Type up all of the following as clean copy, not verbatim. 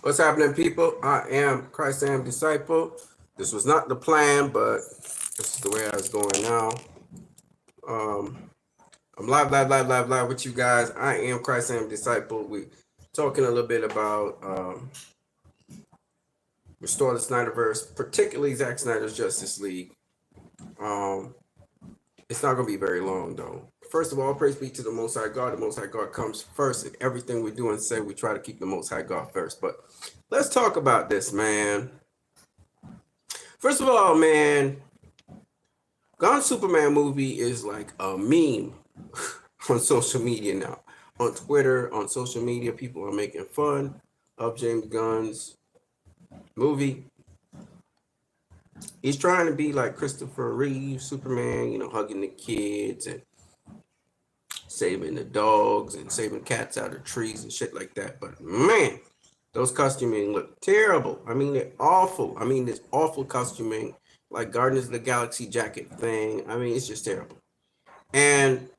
What's happening, people? I am Christ I am disciple. This was not the plan, but this is the way I was going now. Um, I'm live with you guys. I am Christ I am disciple. We talking a little bit about restore the Snyderverse, particularly Zack Snyder's Justice League. Um, it's not gonna be very long though. First of all, praise be to the Most High God. The Most High God comes first in everything we do and say. We try to keep the Most High God first. But let's talk about this, man. First of all, man, Gone Superman movie is like a meme on social media now. On Twitter, on social media, people are making fun of James Gunn's movie. He's trying to be like Christopher Reeve, Superman, hugging the kids and saving the dogs and saving cats out of trees and shit like that. But man, those costuming look terrible. I mean, they're awful. I mean, this awful costuming, like Guardians of the Galaxy jacket thing. I mean, it's just terrible. And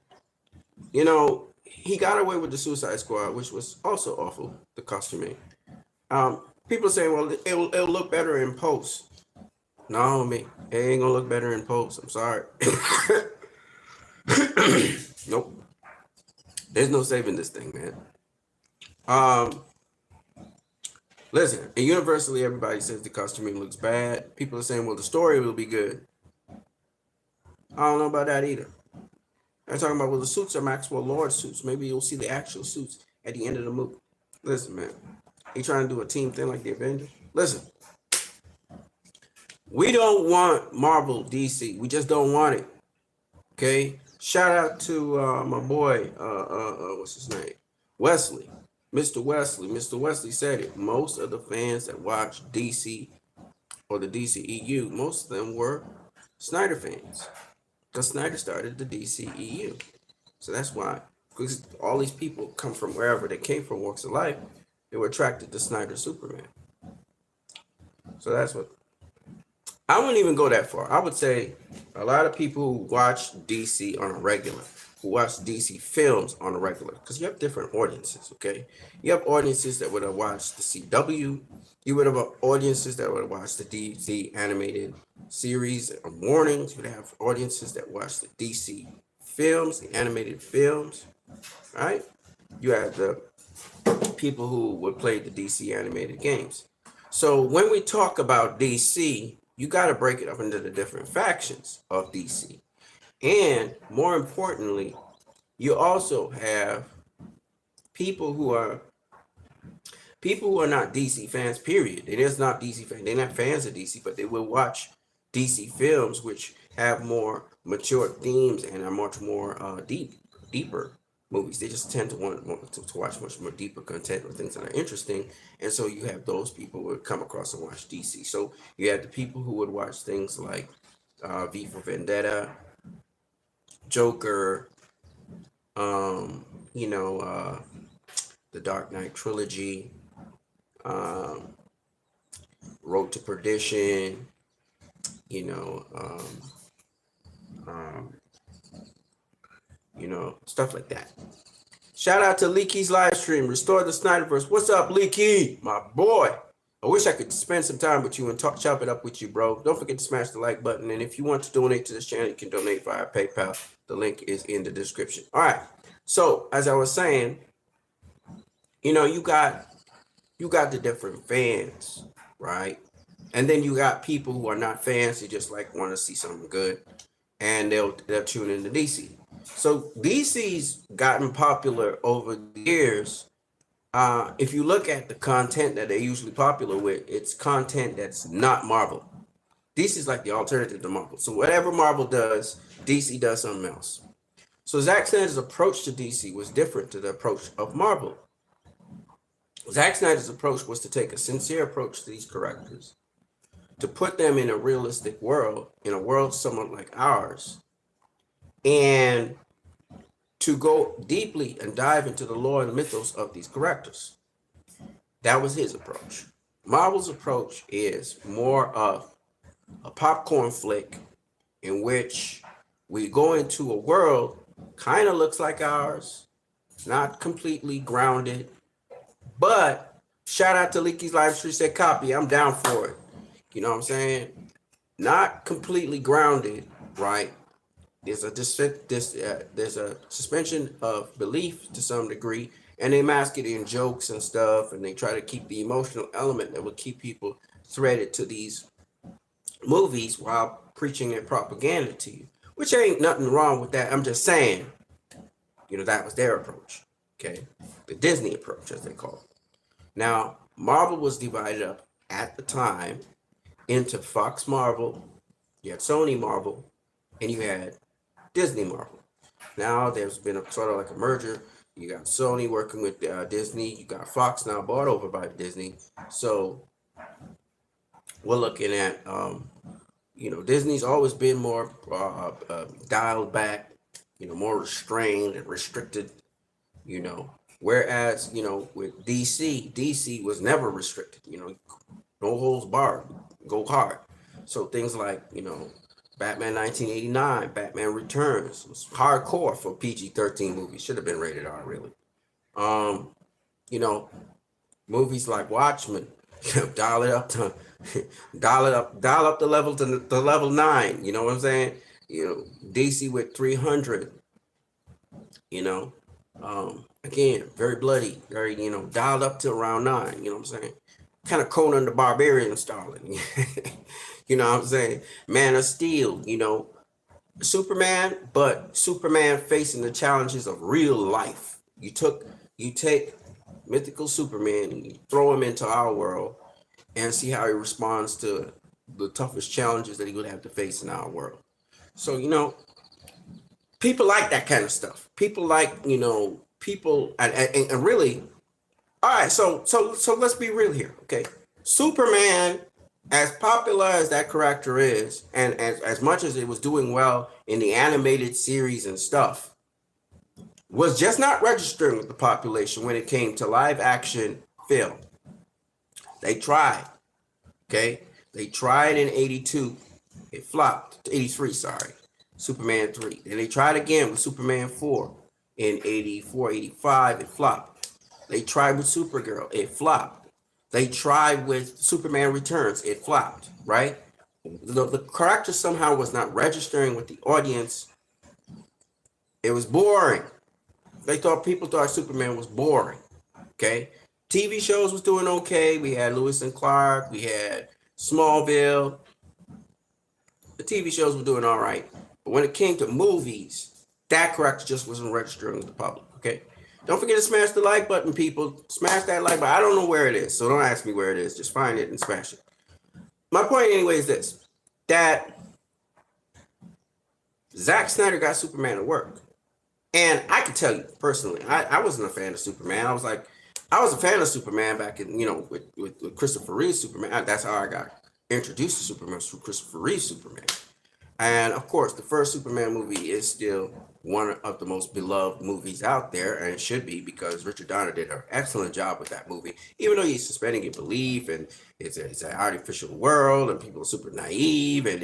he got away with the Suicide Squad, which was also awful. The costuming. People saying, well, it'll look better in post. No, me, it ain't gonna look better in post. I'm sorry. Nope. There's no saving this thing, man. Listen, and universally everybody says the costuming looks bad. People are saying, well, the story will be good. I don't know about that either. They're talking about, well, the suits are Maxwell Lord suits. Maybe you'll see the actual suits at the end of the movie. Listen, man. He trying to do a team thing like the Avengers. Listen. We don't want Marvel DC. We just don't want it. Okay? Shout out to my boy, what's his name? Wesley. Mr. Wesley. Mr. Wesley said it. Most of the fans that watch DC or the DCEU, most of them were Snyder fans. Because Snyder started the DCEU. So that's why. Because all these people come from wherever they came from, walks of life, they were attracted to Snyder Superman. So that's what. I wouldn't even go that far. I would say a lot of people who watch DC on a regular, who watch DC films on a regular, because you have different audiences, okay? You have audiences that would have watched the CW. You would have audiences that would have watched the DC animated series of mornings. You would have audiences that watch the DC films, the animated films, right? You have the people who would play the DC animated games. So when we talk about DC, you got to break it up into the different factions of DC. And more importantly, you also have people who are not DC fans, period. It is not DC fans. They're not fans of DC, but they will watch DC films, which have more mature themes and are much more deeper movies. They just tend to want to watch much more deeper content or things that are interesting. And so you have those people who would come across and watch DC. So you have the people who would watch things like V for Vendetta, Joker, the Dark Knight trilogy, Road to Perdition, stuff like that. Shout out to Leaky's live stream, Restore the Snyderverse. What's up, Leaky? My boy. I wish I could spend some time with you and chop it up with you, bro. Don't forget to smash the like button. And if you want to donate to this channel, you can donate via PayPal. The link is in the description. All right. So as I was saying, you got the different fans, right? And then you got people who are not fans, who just like want to see something good, and they'll tune into DC. So DC's gotten popular over the years. If you look at the content that they're usually popular with, it's content that's not Marvel. DC's like the alternative to Marvel. So whatever Marvel does, DC does something else. So Zack Snyder's approach to DC was different to the approach of Marvel. Zack Snyder's approach was to take a sincere approach to these characters, to put them in a realistic world, in a world somewhat like ours, and to go deeply and dive into the lore and mythos of these characters. That was his approach. Marvel's approach is more of a popcorn flick in which we go into a world kind of looks like ours, not completely grounded, but Shout out to Leaky's live stream. Said copy. I'm down for it. You know what I'm saying? Not completely grounded, right? There's there's a suspension of belief to some degree, and they mask it in jokes and stuff, and they try to keep the emotional element that will keep people threaded to these movies while preaching their propaganda to you, which ain't nothing wrong with that. I'm just saying, that was their approach. Okay, the Disney approach, as they call it. Now, Marvel was divided up at the time into Fox Marvel, you had Sony Marvel, and you had Disney Marvel. Now there's been a sort of like a merger. You got Sony working with Disney. You got Fox now bought over by Disney. So we're looking at, Disney's always been more dialed back, more restrained and restricted, Whereas, with DC was never restricted, no holds barred, go hard. So things like, Batman 1989, Batman Returns was hardcore for PG-13 movies. Should have been rated R, really. You know, movies like Watchmen, dial it up to dial up the level to the level 9. You know what I'm saying? DC with 300. Again, very bloody, very dialed up to around 9. You know what I'm saying? Kind of Conan the Barbarian styling. You know what I'm saying? Man of Steel. Superman, but Superman facing the challenges of real life. You take mythical Superman and you throw him into our world and see how he responds to the toughest challenges that he would have to face in our world. So, people like that kind of stuff. People like, people and really, all right, so let's be real here, okay? Superman, as popular as that character is, and as much as it was doing well in the animated series and stuff, was just not registering with the population when it came to live action film. They tried, okay? They tried in 82. It flopped. 83, sorry. Superman 3. And they tried again with Superman 4 in 84, 85. It flopped. They tried with Supergirl. It flopped. They tried with Superman Returns. It flopped, right? The character somehow was not registering with the audience. It was boring. People thought Superman was boring, okay? TV shows was doing okay. We had Lewis and Clark. We had Smallville. The TV shows were doing all right. But when it came to movies, that character just wasn't registering with the public, okay? Don't forget to smash the like button, people. Smash that like button. I don't know where it is, so don't ask me where it is. Just find it and smash it. My point anyway is this, that Zack Snyder got Superman to work. And I can tell you personally, I wasn't a fan of Superman. I was a fan of Superman back in, with Christopher Reeve's Superman. That's how I got introduced to Superman, through Christopher Reeve's Superman. And of course, the first Superman movie is still one of the most beloved movies out there, and it should be, because Richard Donner did an excellent job with that movie. Even though he's suspending your belief, and it's an artificial world, and people are super naive, and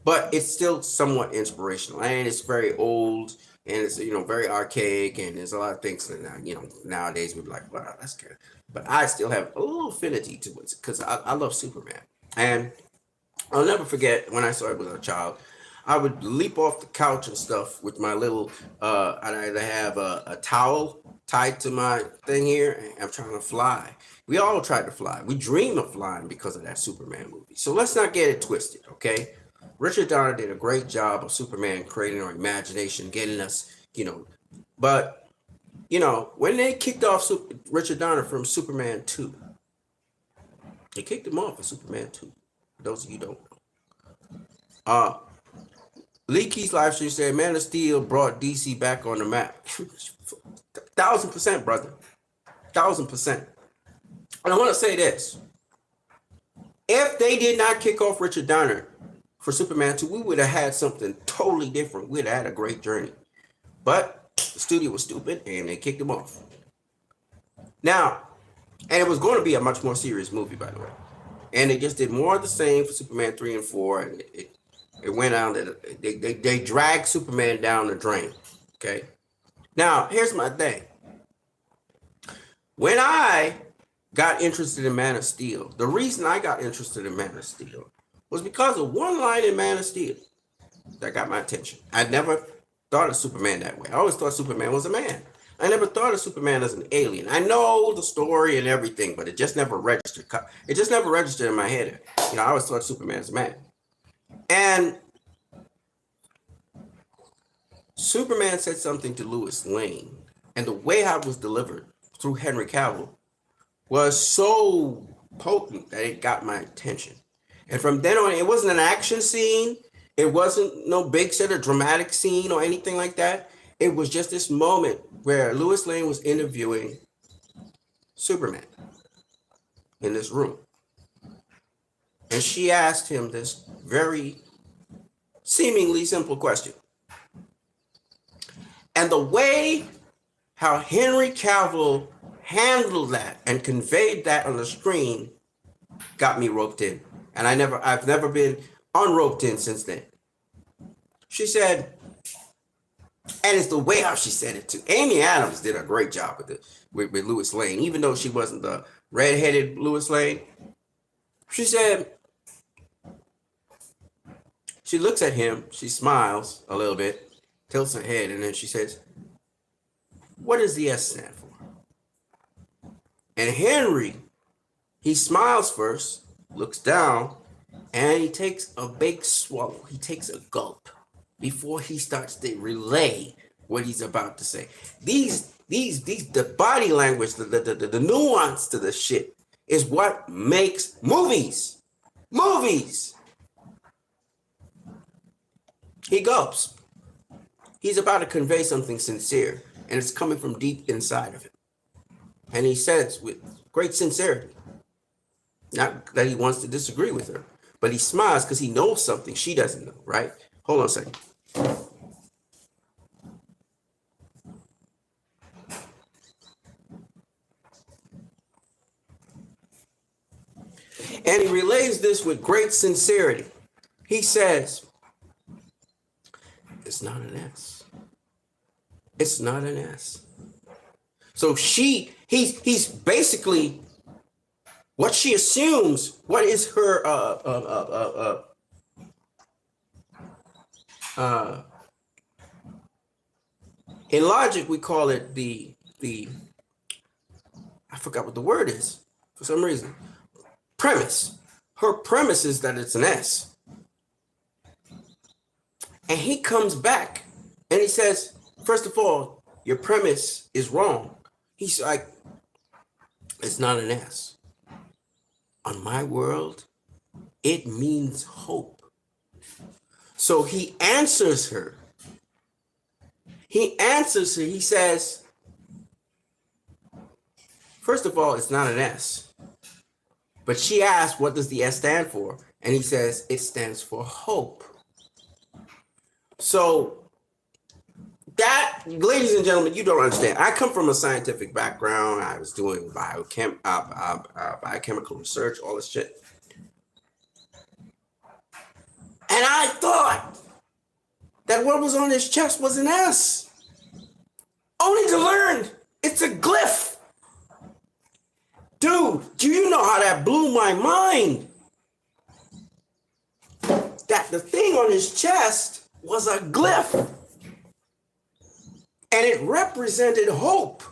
but it's still somewhat inspirational, and it's very old, and it's very archaic, and there's a lot of things that nowadays we'd be like, wow, that's good. But I still have a little affinity to it because I love Superman, and I'll never forget when I saw it as a child. I would leap off the couch and stuff with my little, I'd either have a towel tied to my thing here, and I'm trying to fly. We all tried to fly. We dream of flying because of that Superman movie. So let's not get it twisted, okay? Richard Donner did a great job of Superman creating our imagination, getting us, But, when they kicked off Richard Donner from Superman 2, they kicked him off of Superman 2. For those of you who don't know. Lee Key's live stream said, Man of Steel brought DC back on the map. 1,000%, brother. 1,000%. And I want to say this. If they did not kick off Richard Donner for Superman 2, we would have had something totally different. We'd have had a great journey. But the studio was stupid, and they kicked him off. Now, and it was going to be a much more serious movie, by the way. And they just did more of the same for Superman 3 and 4, and it went out. They dragged Superman down the drain. Okay. Now, here's my thing. When I got interested in Man of Steel. The reason I got interested in Man of Steel was because of one line in Man of Steel that got my attention. I never thought of Superman that way. I always thought Superman was a man. I never thought of Superman as an alien. I know the story and everything, but it just never registered. It just never registered in my head. You know, I always thought Superman as a man. And Superman said something to Lois Lane, and the way how it was delivered through Henry Cavill was so potent that it got my attention. And from then on, it wasn't an action scene. It wasn't no big set of dramatic scene or anything like that. It was just this moment where Lois Lane was interviewing Superman in this room. And she asked him this very seemingly simple question. And the way how Henry Cavill handled that and conveyed that on the screen got me roped in. And I've never been unroped in since then. She said, and it's the way how she said it too. Amy Adams did a great job with it, with Lois Lane, even though she wasn't the redheaded Lois Lane. She said, she looks at him, she smiles a little bit, tilts her head, and then she says, what does the S stand for? And Henry, he smiles first, looks down, and he takes a big swallow. He takes a gulp before he starts to relay what he's about to say. The body language, the nuance to the shit is what makes movies. Movies. He gulps. He's about to convey something sincere, and it's coming from deep inside of him. And he says with great sincerity, not that he wants to disagree with her, but he smiles because he knows something she doesn't know, right? Hold on a second. And he relays this with great sincerity. He says, it's not an S. It's not an S. So he's basically, what she assumes, what is her in logic we call it the I forgot what the word is for some reason. Premise. Her premise is that it's an S. And he comes back and he says, first of all, your premise is wrong. He's like, it's not an S. On my world, it means hope. So he answers her. He answers her. He says, first of all, it's not an S. But she asked, what does the S stand for? And he says, it stands for hope. So that, ladies and gentlemen, you don't understand. I come from a scientific background. I was doing biochemical research, all this shit. And I thought that what was on his chest was an S. Only to learn it's a glyph. Dude, do you know how that blew my mind? That the thing on his chest was a glyph. And it represented hope.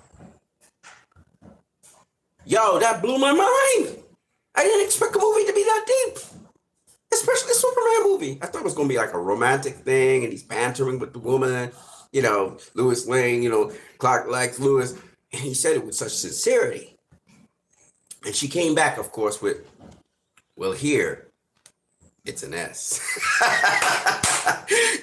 Yo, that blew my mind. I didn't expect a movie to be that deep. Especially a Superman movie. I thought it was going to be like a romantic thing and he's bantering with the woman, you know, Lois Lane, you know, Clark likes Lois. And he said it with such sincerity. And she came back, of course, with, well, here, it's an S.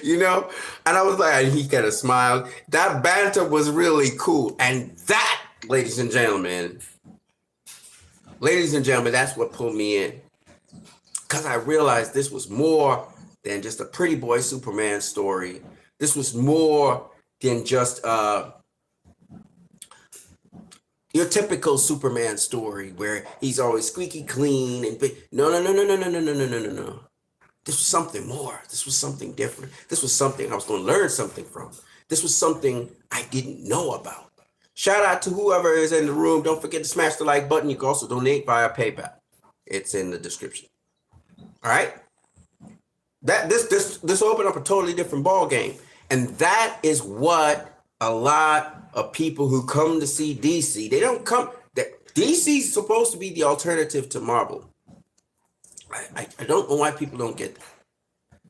You know? And I was like, and he kind of smiled. That banter was really cool. And that, ladies and gentlemen, that's what pulled me in. Because I realized this was more than just a pretty boy Superman story. This was more than just your typical Superman story where he's always squeaky clean and no. This was something more. This was something different. This was something I was going to learn something from. This was something I didn't know about. Shout out to whoever is in the room. Don't forget to smash the like button. You can also donate via PayPal. It's in the description. All right. This opened up a totally different ball game, and that is what a lot of people who come to see DC, they don't come. DC is supposed to be the alternative to Marvel. I don't know why people don't get that.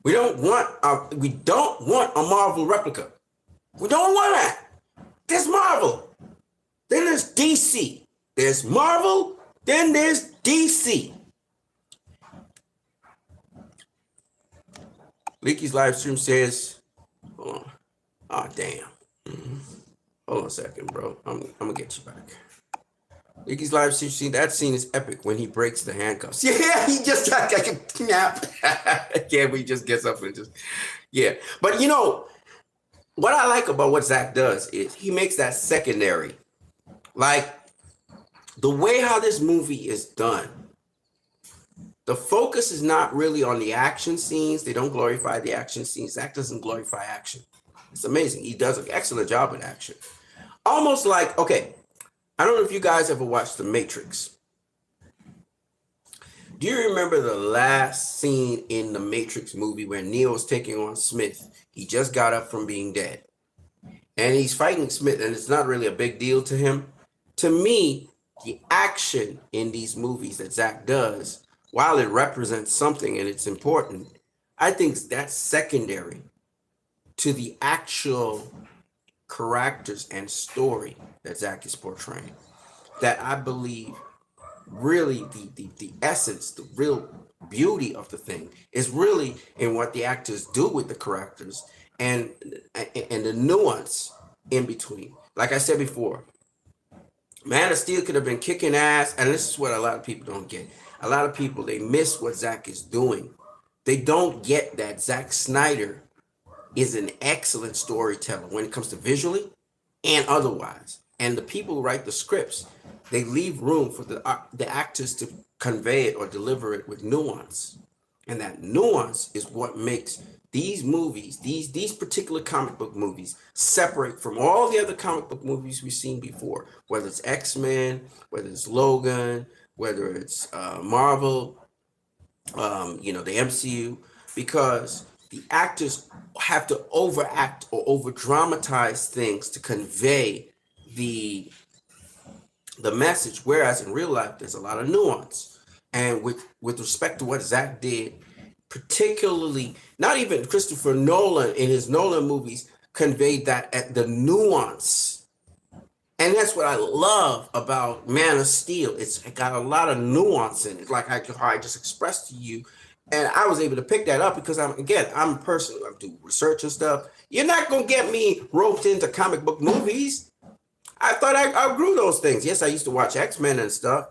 We don't want a Marvel replica. We don't want that. There's Marvel. Then there's DC. There's Marvel. Then there's DC. Leaky's live stream says, hold on. Oh, damn. Hold on a second, bro. I'm going to get you back. Leaky's live stream, that scene is epic when he breaks the handcuffs. Yeah, he just got like a nap. Yeah, we just gets up and just, yeah. But you know, what I like about what Zack does is he makes that secondary. Like, the way how this movie is done, the focus is not really on the action scenes. They don't glorify the action scenes. Zack doesn't glorify action. It's amazing. He does an excellent job with action. Almost like, okay, I don't know if you guys ever watched The Matrix. Do you remember the last scene in the Matrix movie where Neo's taking on Smith? He just got up from being dead. And he's fighting Smith, and it's not really a big deal to him. To me, the action in these movies that Zack does, while it represents something and it's important, I think that's secondary to the actual characters and story that Zack is portraying. That I believe really the essence, the real beauty of the thing is really in what the actors do with the characters and the nuance in between. Like I said before, Man of Steel could have been kicking ass, and this is what a lot of people don't get. A lot of people, they miss what Zack is doing. They don't get that Zack Snyder is an excellent storyteller when it comes to visually and otherwise. And the people who write the scripts, they leave room for the actors to convey it or deliver it with nuance. And that nuance is what makes these movies, these particular comic book movies, separate from all the other comic book movies we've seen before, whether it's X-Men, whether it's Logan, whether it's Marvel, you know, the MCU, because the actors have to overact or over dramatize things to convey the message, whereas in real life there's a lot of nuance. And with respect to what Zack did, particularly not even Christopher Nolan in his Nolan movies conveyed that at the nuance. And that's what I love about Man of Steel. It's got a lot of nuance in it, like I just expressed to you. And I was able to pick that up because I'm a person who do research and stuff. You're not going to get me roped into comic book movies. I thought I outgrew those things. Yes, I used to watch X-Men and stuff.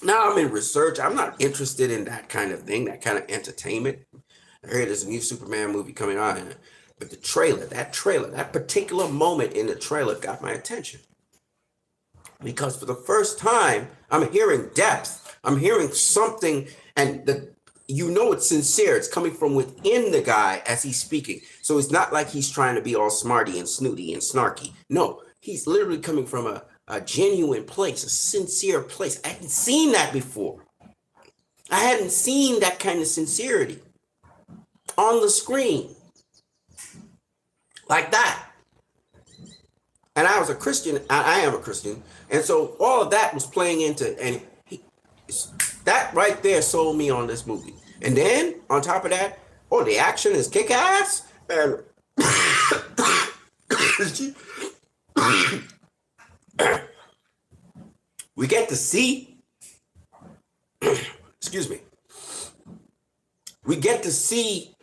Now I'm in research. I'm not interested in that kind of thing, that kind of entertainment. I heard there's a new Superman movie coming on, but the trailer, that particular moment in the trailer got my attention. Because for the first time, I'm hearing depth. I'm hearing something, and it's sincere. It's coming from within the guy as he's speaking. So it's not like he's trying to be all smarty and snooty and snarky. No, he's literally coming from a genuine place, a sincere place. I hadn't seen that before. I hadn't seen that kind of sincerity on the screen like that. And I was a Christian. I am a Christian. And so all of that was playing into, and that right there sold me on this movie. And then on top of that, the action is kick ass. And we get to see, excuse me, we get to see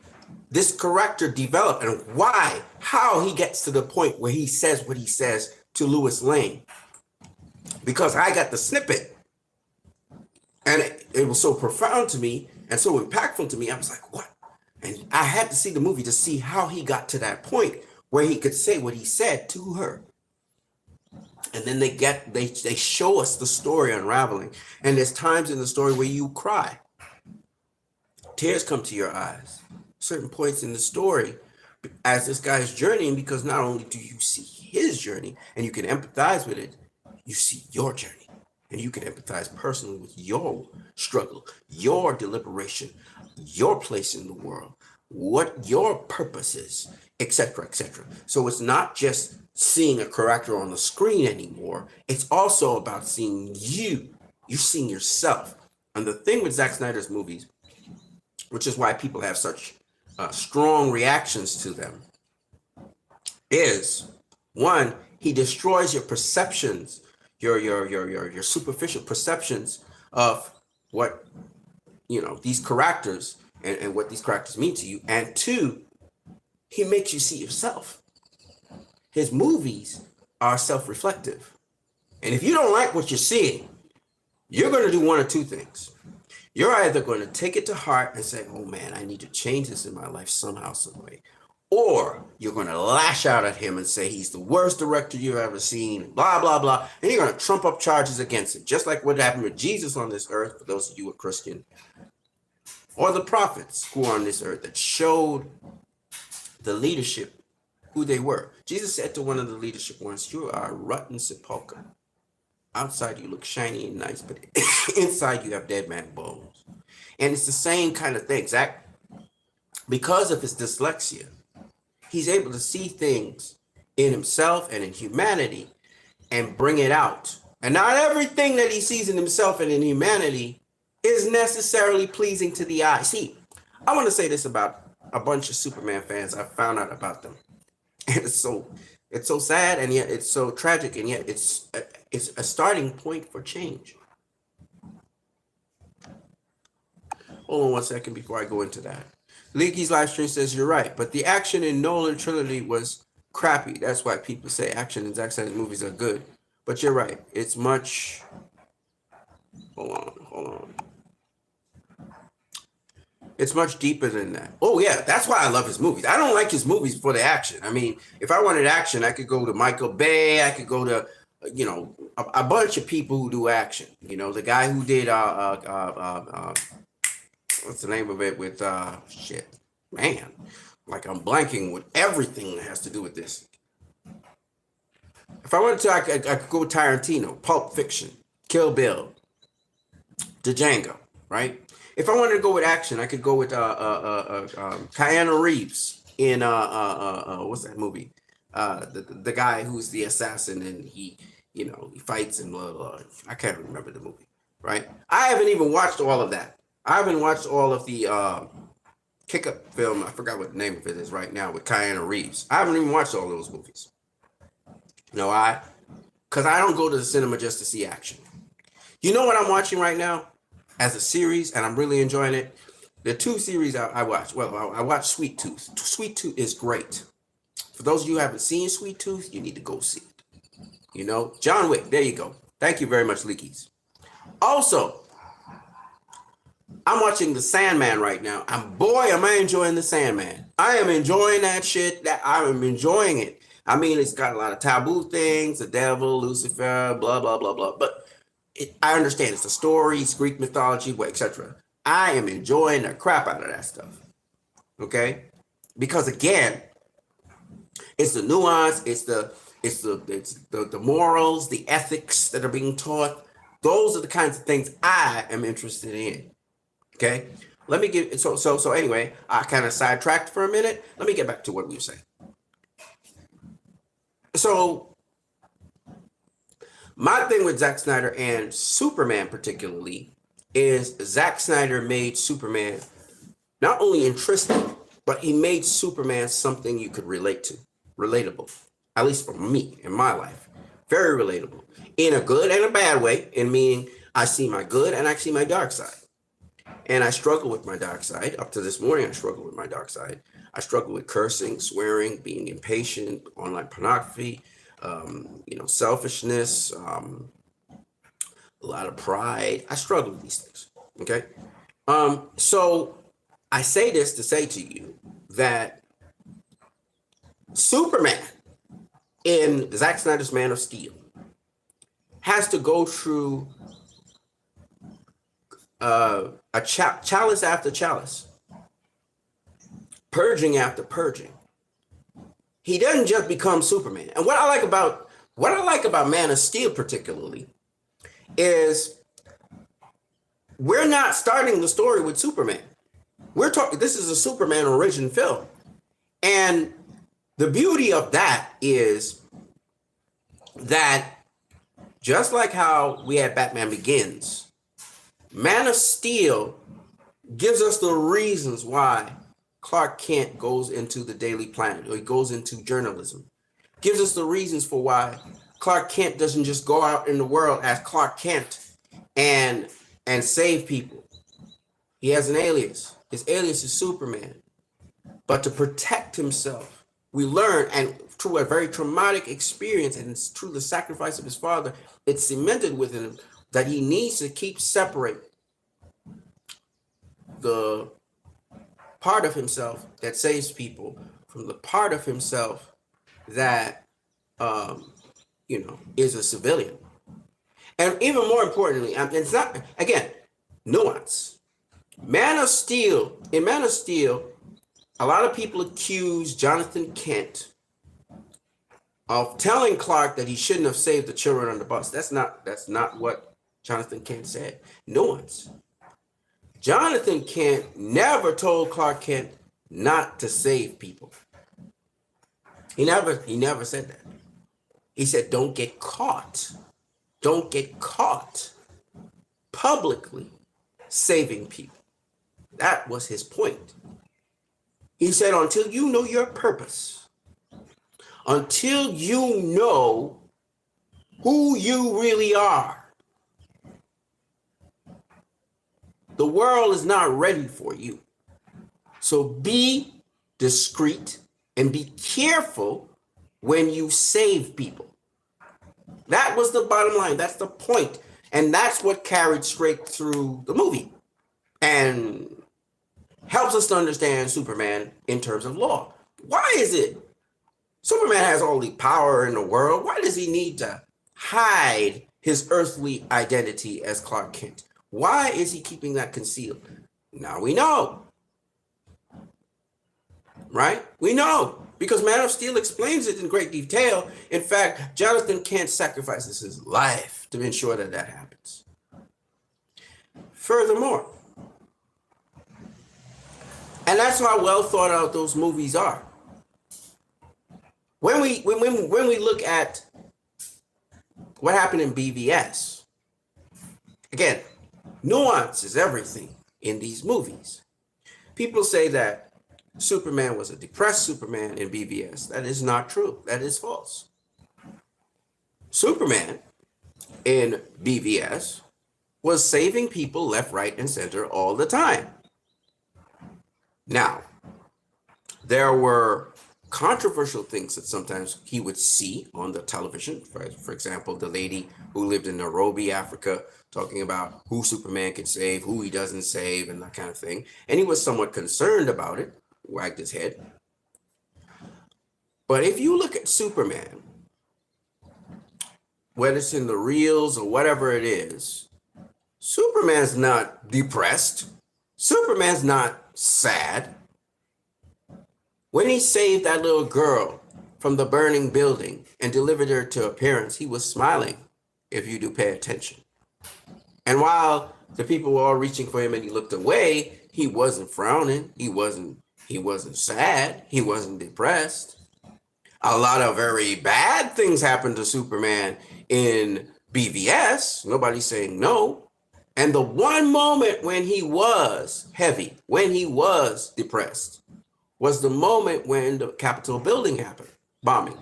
this character develop and how he gets to the point where he says what he says to Lois Lane. Because I got the snippet, and it was so profound to me and so impactful to me. I was like, what? And I had to see the movie to see how he got to that point where he could say what he said to her. And then they show us the story unraveling. And there's times in the story where you cry. Tears come to your eyes. Certain points in the story as this guy's journeying, because not only do you see his journey and you can empathize with it, you see your journey and you can empathize personally with your struggle, your deliberation, your place in the world, what your purpose is, etc., etc. So it's not just seeing a character on the screen anymore. It's also about seeing you. You're seeing yourself. And the thing with Zack Snyder's movies, which is why people have such strong reactions to them, is one, he destroys your perceptions, your superficial perceptions of what these characters and what these characters mean to you. And two, he makes you see yourself. His movies are self-reflective. And if you don't like what you're seeing, you're going to do one or two things. You're either going to take it to heart and say, oh man, I need to change this in my life somehow, some way. Or you're going to lash out at him and say he's the worst director you've ever seen, blah, blah, blah. And you're going to trump up charges against him, just like what happened with Jesus on this earth, for those of you who are Christian, or the prophets who are on this earth that showed the leadership who they were. Jesus said to one of the leadership ones, you are a rotten sepulcher. Outside you look shiny and nice, but inside you have dead man bones. And it's the same kind of thing. Zach, because of his dyslexia, he's able to see things in himself and in humanity and bring it out. And not everything that he sees in himself and in humanity is necessarily pleasing to the eye. See, I want to say this about a bunch of Superman fans. I found out about them. And it's so sad, and yet it's so tragic, and yet it's a starting point for change. Hold on one second before I go into that. Leaky's live stream says you're right, but the action in Nolan trilogy was crappy. That's why people say action in Zack Snyder's movies are good. But you're right. It's much. Hold on. It's much deeper than that. Oh yeah, that's why I love his movies. I don't like his movies for the action. I mean, if I wanted action, I could go to Michael Bay. I could go to, a bunch of people who do action. The guy who did what's the name of it with shit, man. Like I'm blanking with everything that has to do with this. If I wanted to, I could go with Tarantino, Pulp Fiction, Kill Bill, Django, right? If I wanted to go with action, I could go with Keanu Reeves in what's that movie? The guy who's the assassin and he fights and blah, blah, blah. I can't remember the movie, right? I haven't even watched all of that. I haven't watched all of the kick-up film. I forgot what the name of it is right now with Keanu Reeves. I haven't even watched all those movies. Because I don't go to the cinema just to see action. You know what I'm watching right now? As a series, and I'm really enjoying it. The two series I watched. Well, I watched Sweet Tooth. Sweet Tooth is great. For those of you who haven't seen Sweet Tooth, you need to go see it. John Wick. There you go. Thank you very much, Leakies. Also, I'm watching The Sandman right now. And boy, am I enjoying The Sandman. I am enjoying that shit. I am enjoying it. I mean, it's got a lot of taboo things, the devil, Lucifer, blah, blah, blah, blah. But I understand it's a story, it's Greek mythology, etc. I am enjoying the crap out of that stuff. Okay? Because again, it's the nuance, it's the morals, the ethics that are being taught. Those are the kinds of things I am interested in. Okay? Let me get so anyway, I kind of sidetracked for a minute. Let me get back to what we were saying. So my thing with Zack Snyder and Superman particularly is Zack Snyder made Superman not only interesting, but he made Superman something you could relate to, relatable, at least for me in my life, very relatable in a good and a bad way, in meaning I see my good and I see my dark side. And I struggle with my dark side. Up to this morning, I struggle with my dark side. I struggle with cursing, swearing, being impatient, online pornography, selfishness, a lot of pride. I struggle with these things. Okay. So I say this to say to you that Superman in Zack Snyder's Man of Steel has to go through a chalice after chalice, purging after purging, he doesn't just become Superman. And what I like about Man of Steel particularly is we're not starting the story with Superman. We're talking, this is a Superman origin film. And the beauty of that is that just like how we had Batman Begins, Man of Steel gives us the reasons why Clark Kent goes into the Daily Planet, or he goes into journalism. Gives us the reasons for why Clark Kent doesn't just go out in the world as Clark Kent and save people. He has an alias. His alias is Superman. But to protect himself, we learn, and through a very traumatic experience and through the sacrifice of his father, it's cemented within him that he needs to keep separate the part of himself that saves people from the part of himself that, is a civilian. And even more importantly, it's not, again, nuance. In Man of Steel, a lot of people accuse Jonathan Kent of telling Clark that he shouldn't have saved the children on the bus. That's not what Jonathan Kent said. Nuance. Jonathan Kent never told Clark Kent not to save people. He never said that. He said, don't get caught. Don't get caught publicly saving people. That was his point. He said, until you know your purpose, until you know who you really are, the world is not ready for you. So be discreet and be careful when you save people. That was the bottom line. That's the point. And that's what carried straight through the movie and helps us to understand Superman in terms of law. Why is it Superman has all the power in the world? Why does he need to hide his earthly identity as Clark Kent? Why is he keeping that concealed? Now we know. Right? We know. Because Man of Steel explains it in great detail. In fact, Jonathan Kent sacrifices his life to ensure that that happens. Furthermore, and that's how well thought out those movies are. When we look at what happened in BVS, again, nuance is everything in these movies. People say that Superman was a depressed Superman in BVS. That is not true. That is false. Superman in BVS was saving people left, right, and center all the time. Now, there were controversial things that sometimes he would see on the television. For example, the lady who lived in Nairobi, Africa, talking about who Superman can save, who he doesn't save, and that kind of thing. And he was somewhat concerned about it, wagged his head. But if you look at Superman, whether it's in the reels or whatever it is, Superman's not depressed. Superman's not sad. When he saved that little girl from the burning building and delivered her to her parents, he was smiling, if you do pay attention. And while the people were all reaching for him and he looked away, he wasn't frowning. He wasn't sad. He wasn't depressed. A lot of very bad things happened to Superman in BVS. Nobody's saying no. And the one moment when he was heavy, when he was depressed, was the moment when the Capitol building happened, bombing.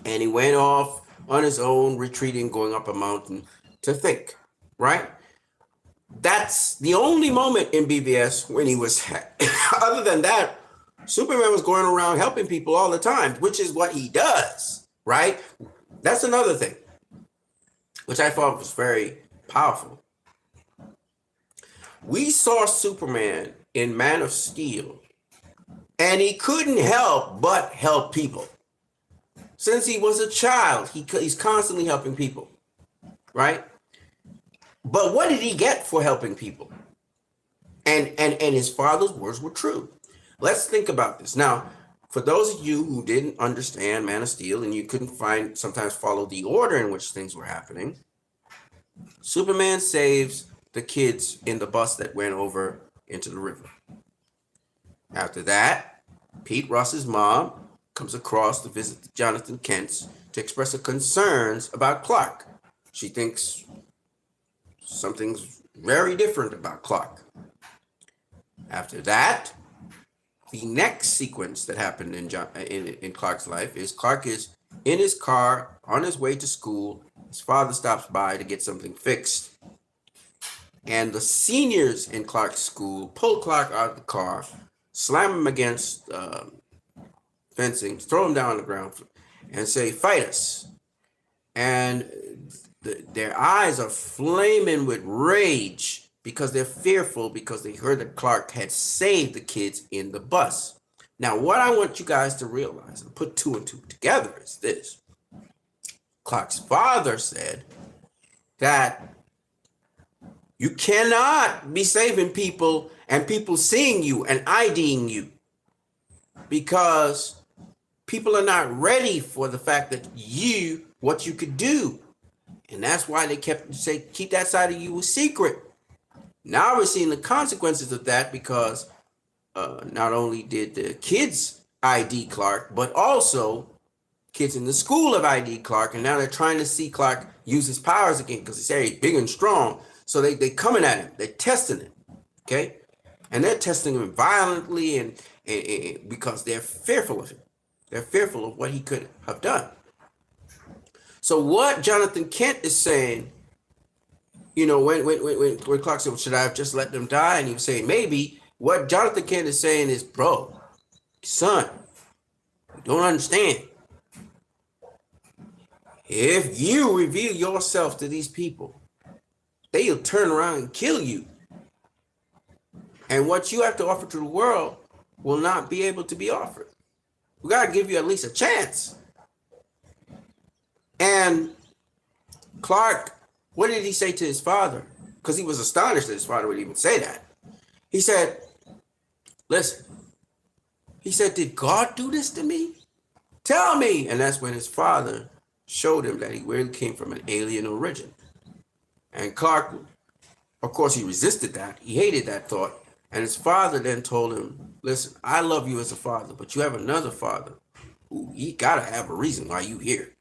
And he went off on his own, retreating, going up a mountain to think, right? That's the only moment in BVS when he was, other than that, Superman was going around helping people all the time, which is what he does, right? That's another thing, which I thought was very powerful. We saw Superman in Man of Steel, and he couldn't help but help people. Since he was a child, he's constantly helping people, right? But what did he get for helping people? And his father's words were true. Let's think about this. Now, for those of you who didn't understand Man of Steel and you couldn't sometimes follow the order in which things were happening, Superman saves the kids in the bus that went over into the river. After that, Pete Ross's mom comes across to visit Jonathan Kent's to express her concerns about Clark. She thinks something's very different about Clark. After that, the next sequence that happened in Clark's life is Clark is in his car on his way to school. His father stops by to get something fixed. And the seniors in Clark's school pull Clark out of the car, slam him against fencing, throw him down on the ground, and say, "Fight us." And their eyes are flaming with rage because they're fearful because they heard that Clark had saved the kids in the bus. Now, what I want you guys to realize and put two and two together is this. Clark's father said that you cannot be saving people and people seeing you and IDing you because people are not ready for the fact that what you could do. And that's why they keep that side of you a secret. Now we're seeing the consequences of that because not only did the kids ID Clark, but also kids in the school have ID Clark. And now they're trying to see Clark use his powers again because he's very big and strong. So they coming at him. They're testing him. Okay? And they're testing him violently and because they're fearful of him. They're fearful of what he could have done. So what Jonathan Kent is saying, when Clark said, should I have just let them die? And he was saying, maybe. What Jonathan Kent is saying is, bro, son, you don't understand. If you reveal yourself to these people, they'll turn around and kill you. And what you have to offer to the world will not be able to be offered. We got to give you at least a chance. And Clark, what did he say to his father? Because he was astonished that his father would even say that. He said, listen, he said, did God do this to me? Tell me. And that's when his father showed him that he really came from an alien origin. And Clark, of course, he resisted that. He hated that thought. And his father then told him, listen, I love you as a father, but you have another father who he got to have a reason why you here.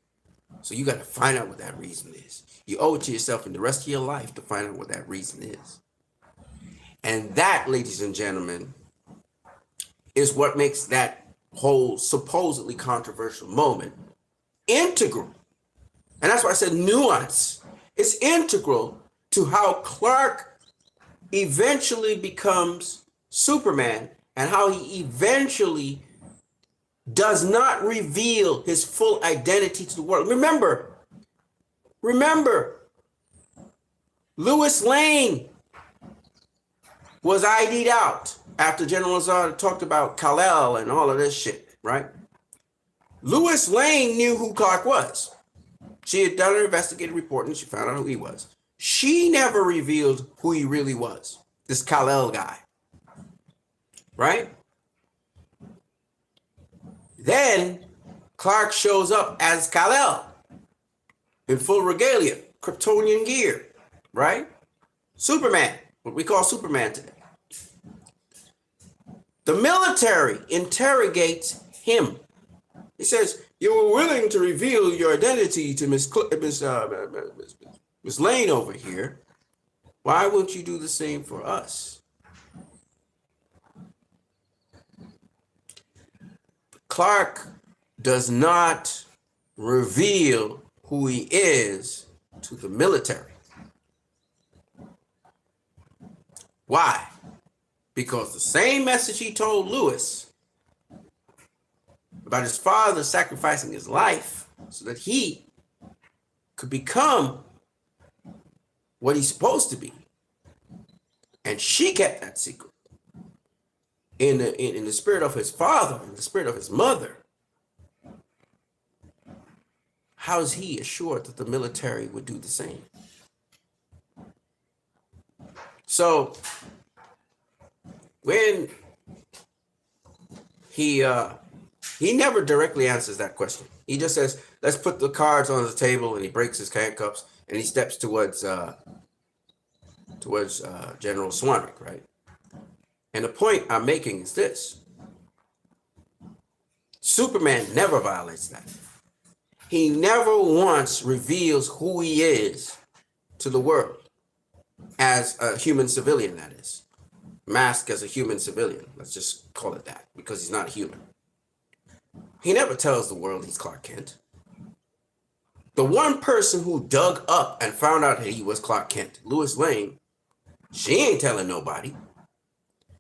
So you got to find out what that reason is. You owe it to yourself and the rest of your life to find out what that reason is. And that, ladies and gentlemen, is what makes that whole supposedly controversial moment integral. And that's why I said nuance. It's integral to how Clark eventually becomes Superman and how he eventually does not reveal his full identity to the world. Remember, Lois Lane was ID'd out after General Zod talked about Kal-El and all of this shit, right? Lois Lane knew who Clark was. She had done an investigative report and she found out who he was. She never revealed who he really was, this Kal-El guy, right? Then Clark shows up as Kal-El in full regalia, Kryptonian gear, right? Superman, what we call Superman today. The military interrogates him. He says, you were willing to reveal your identity to Miss Lane over here. Why won't you do the same for us? Clark does not reveal who he is to the military. Why? Because the same message he told Lewis about his father sacrificing his life so that he could become what he's supposed to be. And she kept that secret. In the spirit of his father, in the spirit of his mother, how is he assured that the military would do the same? So when he He never directly answers that question. He just says, let's put the cards on the table, and he breaks his handcuffs and he steps towards General Swanwick, right? And the point I'm making is this. Superman never violates that. He never once reveals who he is to the world as a human civilian, that is. Masked as a human civilian. Let's just call it that, because he's not human. He never tells the world he's Clark Kent. The one person who dug up and found out that he was Clark Kent, Lois Lane, she ain't telling nobody.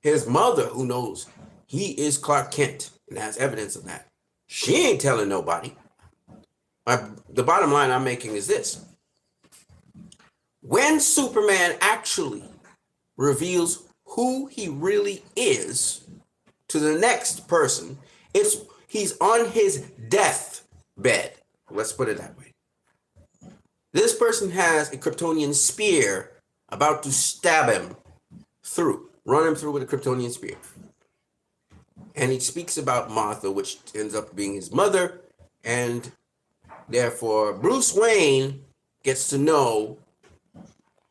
His mother, who knows he is Clark Kent and has evidence of that, she ain't telling nobody. The bottom line I'm making is this. When Superman actually reveals who he really is to the next person, he's on his deathbed. Let's put it that way. This person has a Kryptonian spear about to stab him through, run him through with a Kryptonian spear. And he speaks about Martha, which ends up being his mother, and therefore Bruce Wayne gets to know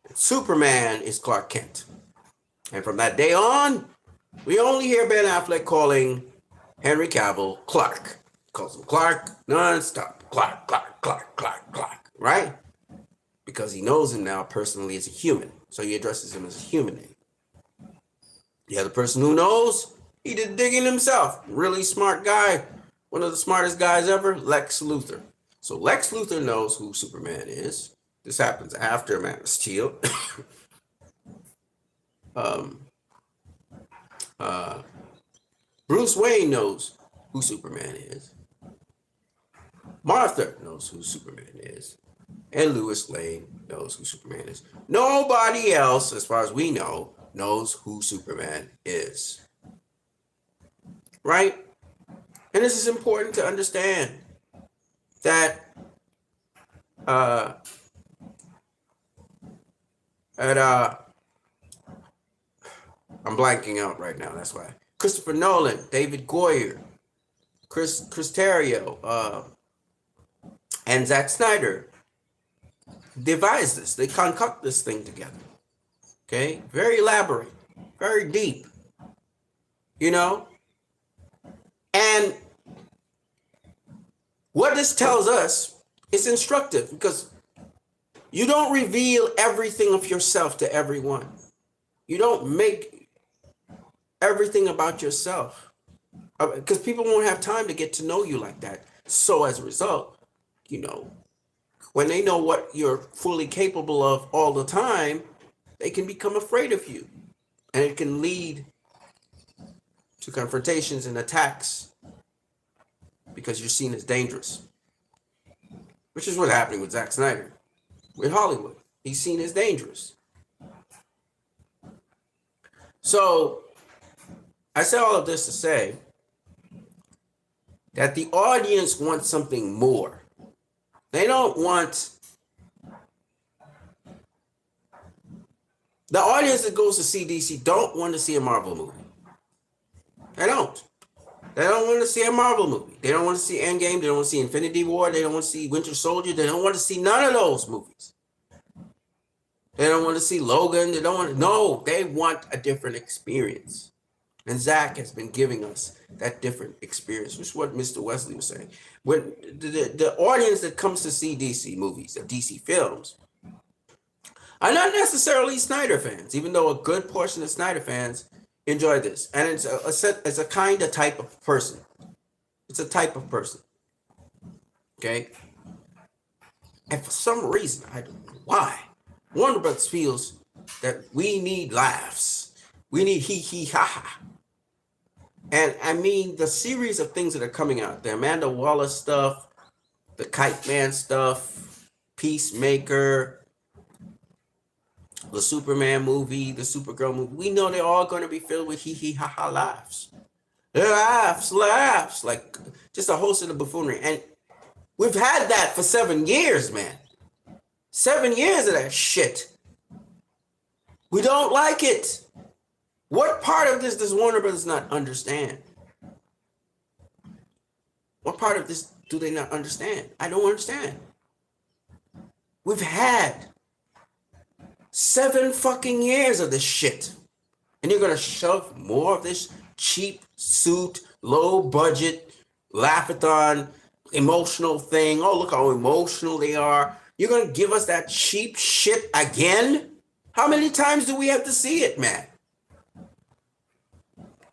that Superman is Clark Kent. And from that day on, we only hear Ben Affleck calling Henry Cavill Clark. He calls him Clark nonstop. Clark, Clark, Clark, Clark, Clark, right? Because he knows him now personally as a human. So he addresses him as a human name. The other person who knows, he did digging himself. Really smart guy. One of the smartest guys ever, Lex Luthor. So Lex Luthor knows who Superman is. This happens after Man of Steel. Bruce Wayne knows who Superman is. Martha knows who Superman is. And Lois Lane knows who Superman is. Nobody else, as far as we know, knows who Superman is. Right? And this is important to understand that I'm blanking out right now, that's why. Christopher Nolan, David Goyer, Chris Terrio, and Zack Snyder devised this. They concoct this thing together. Okay? Very elaborate, very deep. You know? And what this tells us is instructive, because you don't reveal everything of yourself to everyone. You don't make everything about yourself, because people won't have time to get to know you like that. So as a result, you know, when they know what you're fully capable of all the time, they can become afraid of you. And it can lead to confrontations and attacks because you're seen as dangerous, which is what's happening with Zack Snyder, with Hollywood. He's seen as dangerous. So I say all of this to say that the audience wants something more. They don't want... The audience that goes to see DC don't want to see a Marvel movie. They don't. They don't want to see a Marvel movie. They don't want to see Endgame. They don't want to see Infinity War. They don't want to see Winter Soldier. They don't want to see none of those movies. They don't want to see Logan. They don't want to... No, they want a different experience. And Zach has been giving us that different experience, which is what Mr. Wesley was saying. When the audience that comes to see DC movies, or DC films, are not necessarily Snyder fans, even though a good portion of Snyder fans enjoy this. And it's a kind of type of person. It's a type of person. Okay? And for some reason, I don't know why, Warner Brothers feels that we need laughs. We need hee ha ha. And I mean, the series of things that are coming out, the Amanda Waller stuff, the Kite Man stuff, Peacemaker, the Superman movie, the Supergirl movie, we know they're all going to be filled with hee hee ha ha laughs. Laughs, like just a host of the buffoonery. And we've had that for 7 years, man. 7 years of that shit. We don't like it. What part of this does Warner Brothers not understand? What part of this do they not understand? I don't understand. We've had 7 fucking years of this shit. And you're going to shove more of this cheap suit, low budget, laugh-a-thon, emotional thing. Oh, look how emotional they are. You're going to give us that cheap shit again? How many times do we have to see it, man?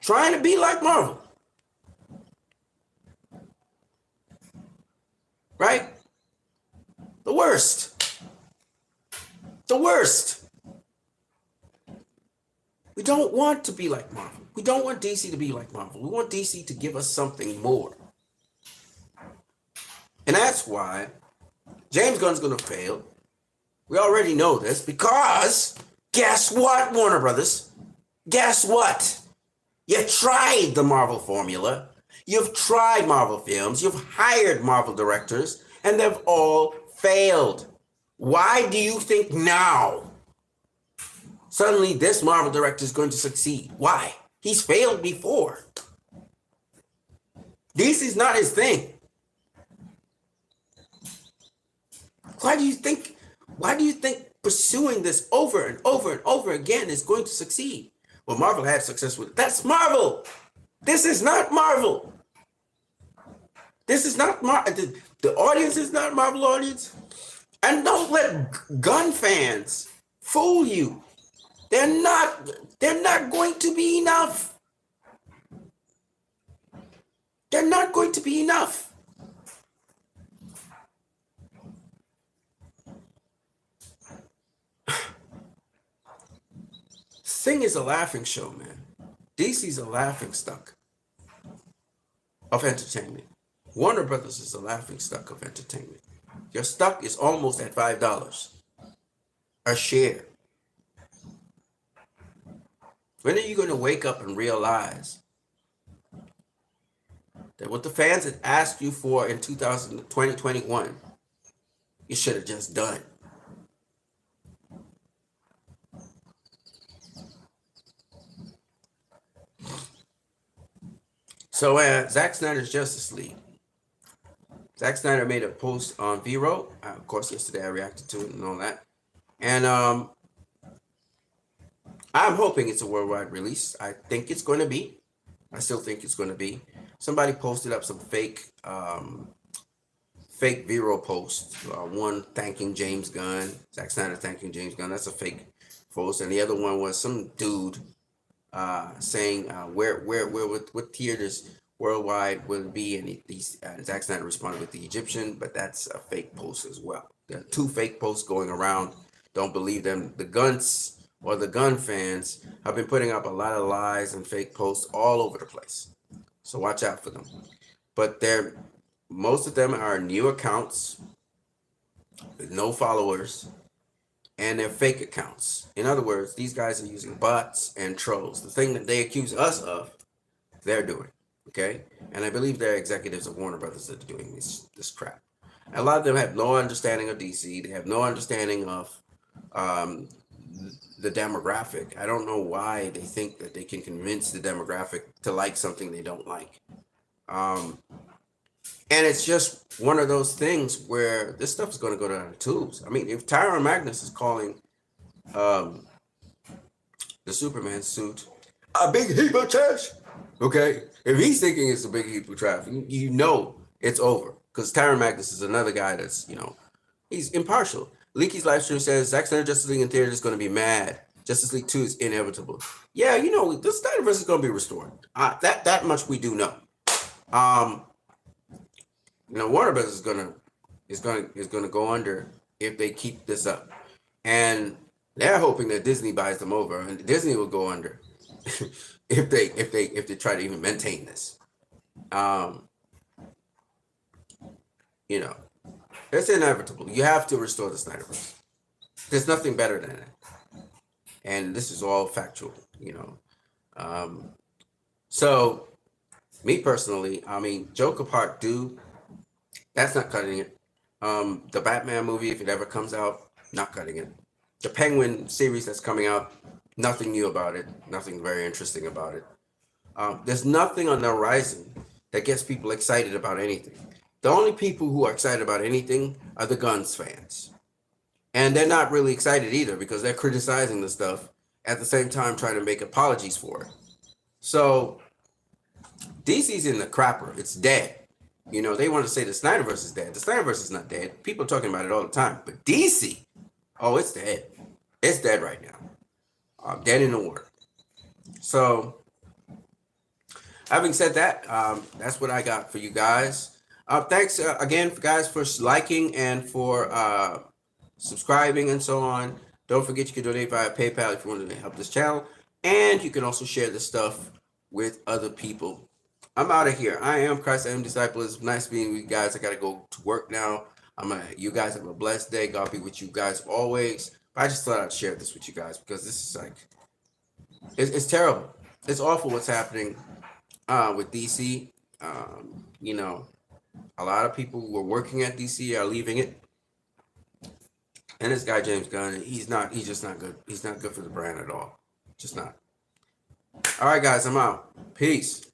Trying to be like Marvel. Right? The worst. The worst. We don't want to be like Marvel. We don't want DC to be like Marvel. We want DC to give us something more. And that's why James Gunn's going to fail. We already know this because guess what, Warner Brothers? Guess what? You tried the Marvel formula. You've tried Marvel films. You've hired Marvel directors, and they've all failed. Why do you think now suddenly this Marvel director is going to succeed? Why? He's failed before. DC's not his thing. Why do you think pursuing this over and over and over again is going to succeed? Well, Marvel had success with it. That's Marvel. This is not Marvel. This is not the audience is not Marvel audience. And don't let gun fans fool you. They're not going to be enough. They're not going to be enough. Thing is a laughing show, man. DC's a laughing stock of entertainment. Warner Brothers is a laughing stock of entertainment. Your stock is almost at $5 a share. When are you going to wake up and realize that what the fans had asked you for in 2021, you should have just done? So Zack Snyder's Justice League. Zack Snyder made a post on Vero. Of course, yesterday I reacted to it and all that. And I'm hoping it's a worldwide release. I think it's going to be. I still think it's going to be. Somebody posted up some fake Vero post. One thanking James Gunn. Zack Snyder thanking James Gunn. That's a fake post. And the other one was some dude saying what theaters worldwide will it be, and Zack Snyder responded with the Egyptian, but that's a fake post as well. There are 2 fake posts going around. Don't believe them. The Guns or the gun fans have been putting up a lot of lies and fake posts all over the place. So watch out for them. But most of them are new accounts with no followers, and they're fake accounts. In other words, these guys are using bots and trolls. The thing that they accuse us of, they're doing. Okay? And I believe they're executives of Warner Brothers that are doing this crap. A lot of them have no understanding of DC. They have no understanding of the demographic. I don't know why they think that they can convince the demographic to like something they don't like. And it's just one of those things where this stuff is going to go down the tubes. I mean, if Tyron Magnus is calling the Superman suit a big heap of trash, okay, if he's thinking it's a big heap of trash, you know it's over. Because Tyron Magnus is another guy that's, he's impartial. Leaky's live stream says Zack Snyder Justice League in theater is going to be mad. Justice League 2 is inevitable. Yeah, the Snyderverse is going to be restored. That much we do know. Warner Bros. is gonna go under if they keep this up, and they're hoping that Disney buys them over, and Disney will go under if they try to even maintain this. It's inevitable. You have to restore the Snyderverse. There's nothing better than it, and this is all factual. So me personally, Joker Part 2. That's not cutting it. The Batman movie, if it ever comes out, not cutting it. The Penguin series that's coming out, nothing new about it. Nothing very interesting about it. There's nothing on the horizon that gets people excited about anything. The only people who are excited about anything are the Guns fans. And they're not really excited either because they're criticizing the stuff at the same time trying to make apologies for it. So DC's in the crapper. It's dead. You know, they want to say the Snyderverse is dead. The Snyderverse is not dead. People are talking about it all the time. But DC, oh, it's dead. It's dead right now. Dead in the water. So, having said that, that's what I got for you guys. Thanks again, guys, for liking and for subscribing and so on. Don't forget you can donate via PayPal if you want to help this channel. And you can also share this stuff with other people. I'm out of here. I am Christ. I am Disciple. It's nice being with you guys. I got to go to work now. You guys have a blessed day. God be with you guys always. But I just thought I'd share this with you guys because this is like, it's terrible. It's awful what's happening with DC. You know, a lot of people who are working at DC are leaving it. And this guy, James Gunn, he's just not good. He's not good for the brand at all. Just not. All right, guys, I'm out. Peace.